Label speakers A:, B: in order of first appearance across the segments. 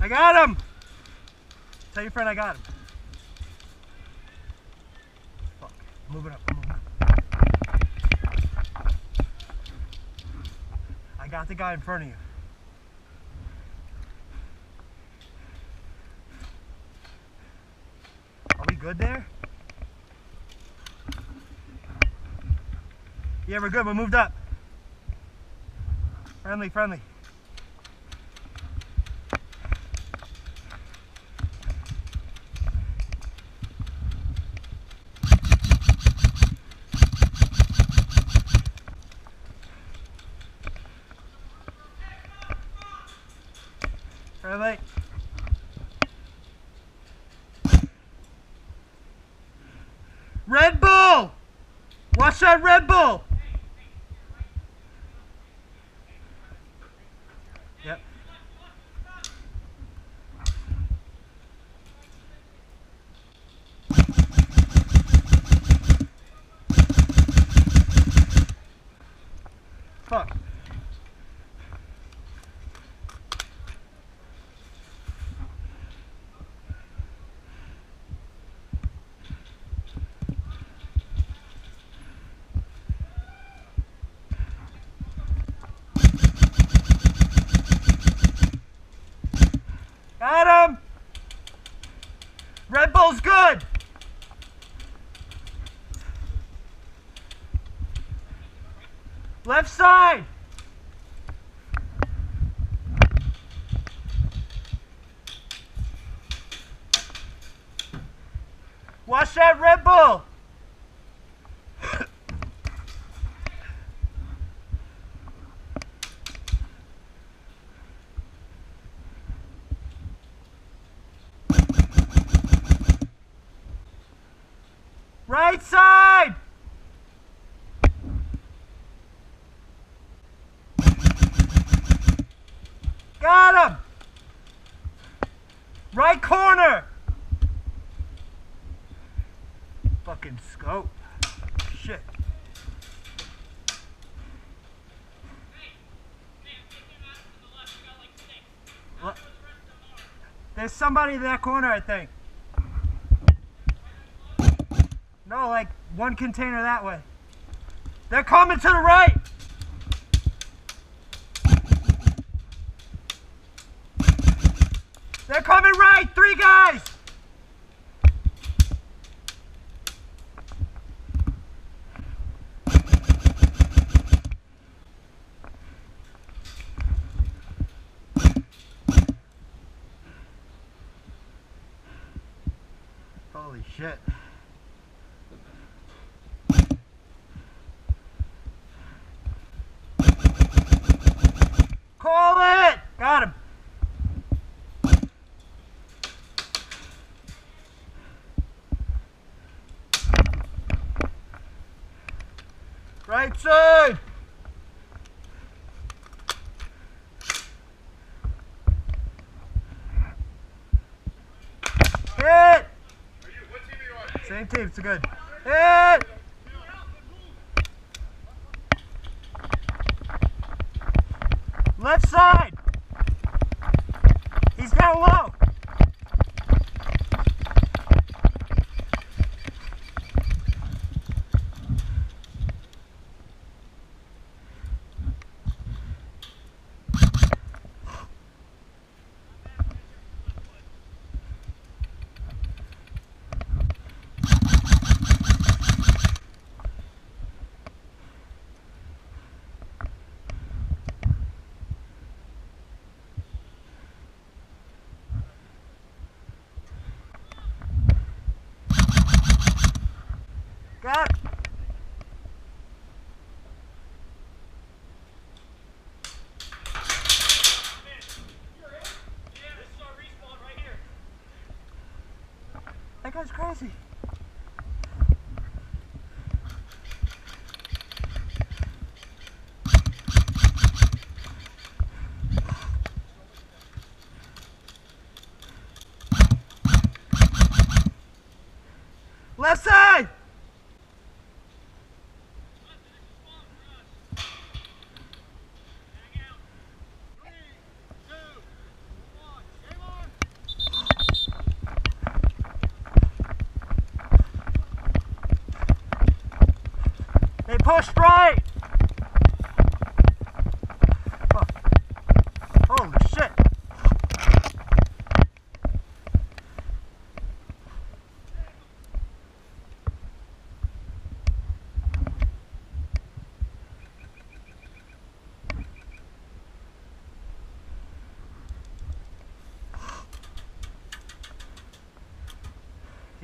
A: I got him! Tell your friend I got him. Fuck. I'm moving up. I'm moving up. I got the guy in front of you. Are we good there? Yeah, we're good. We moved up. Friendly, friendly. Friendly. Red Bull! Watch that Red Bull! Yep. Fuck. Got him! Red Bull's good! Left side! Watch that Red Bull! Right side! Got him! Right corner! Fucking scope. Shit. There's somebody in that corner, I think. No, like one container that way. They're coming to the right! They're coming right! 3 guys! Holy shit. Call it! Got him. Right side! Hit!
B: What team are you on?
A: Same team, it's good. Hit! Left side! He's down low! Got it. That guy's crazy. Left side!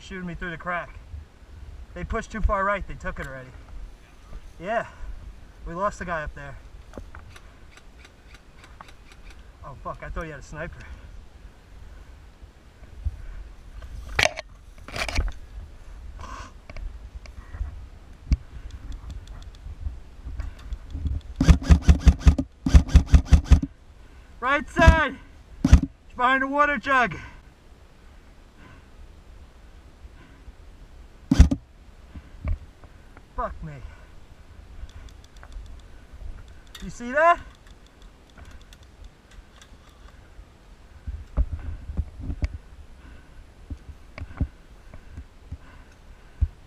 A: He's shooting me through the crack. They pushed too far right. They took it already. Yeah. We lost the guy up there. Oh, fuck. I thought he had a sniper. Right side! He's behind the water jug. Fuck me. You see that?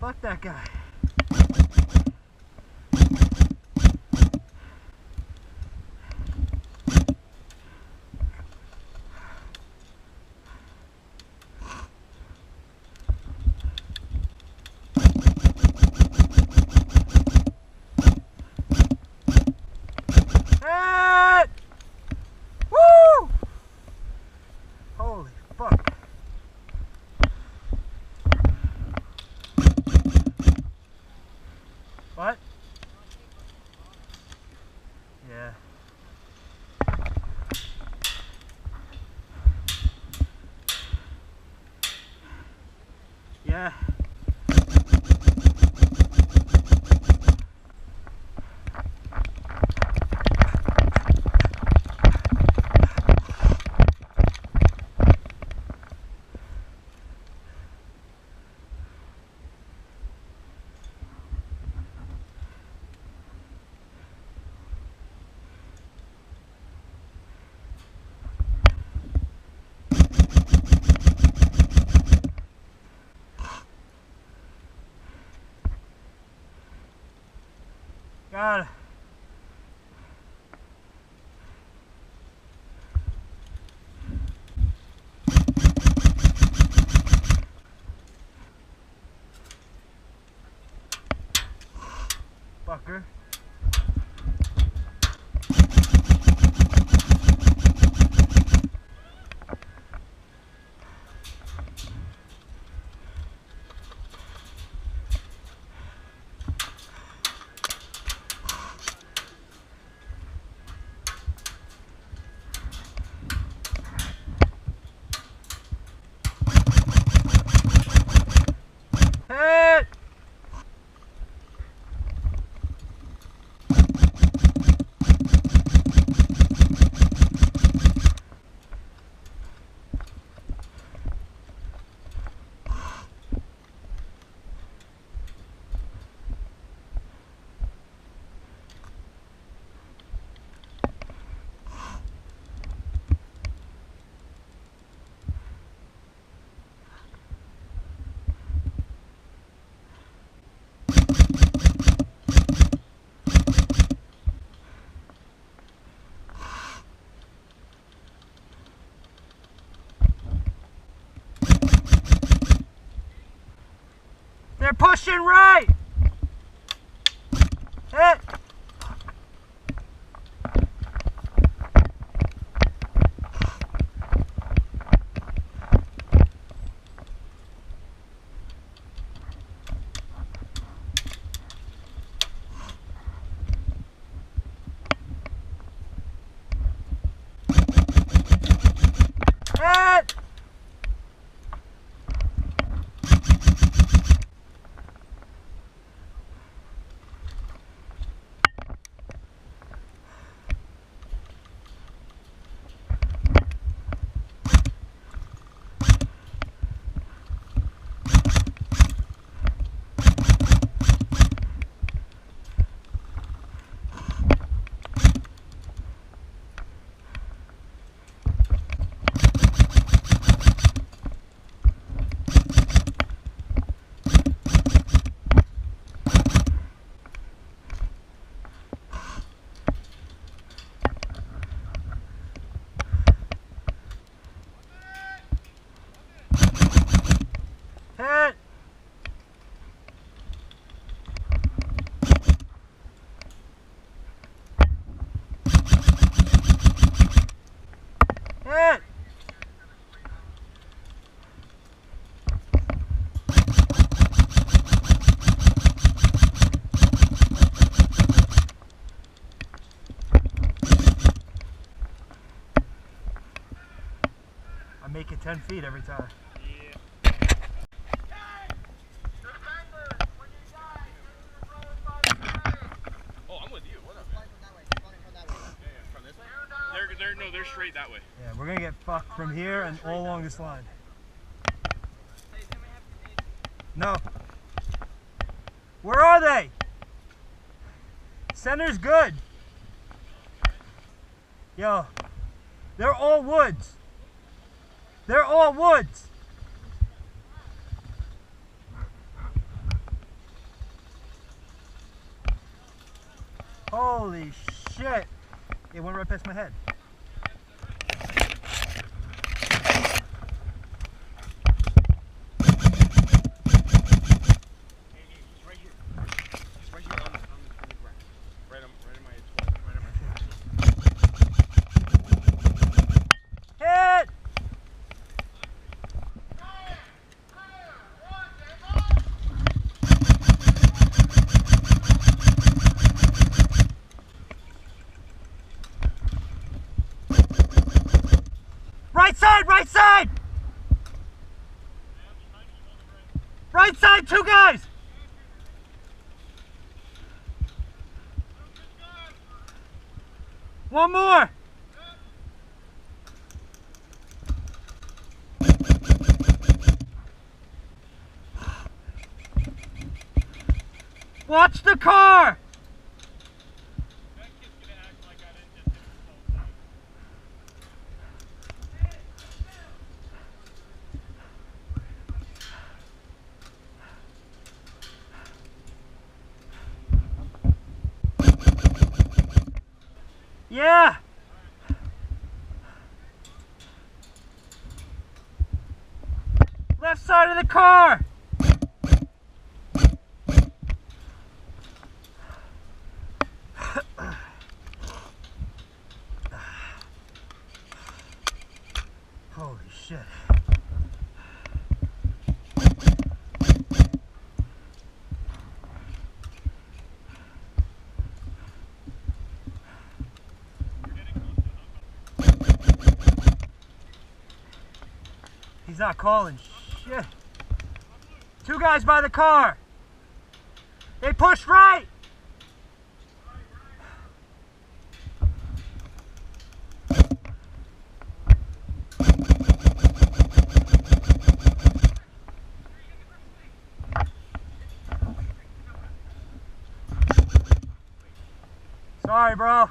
A: Fuck that guy. Hit! Woo! Holy fuck. What? Yeah. Yeah. Got it. Fucker. Hit! They're pushing right! Hit! Hit! make it 10 feet every time.
B: Oh, I'm with you. What up, man? From this way? They're straight that way.
A: Yeah, we're gonna get fucked from here and all along this line. No. Where are they? Center's good. Yo, they're all woods. They're all woods. Holy shit. It went right past my head. Hit! Right side, right side! Right side, two guys! One more! Watch the car! Yeah! Left side of the car! Holy shit. He's not calling shit. Two guys by the car. They pushed right. Sorry, bro.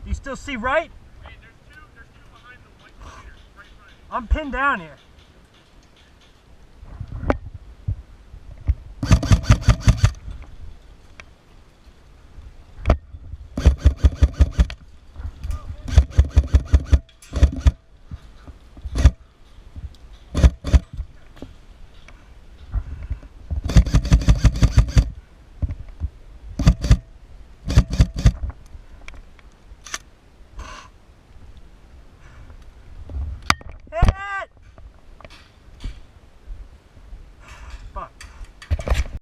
A: Do you still see right?
B: Hey, there's two behind the white container, right in front of you.
A: I'm pinned down here.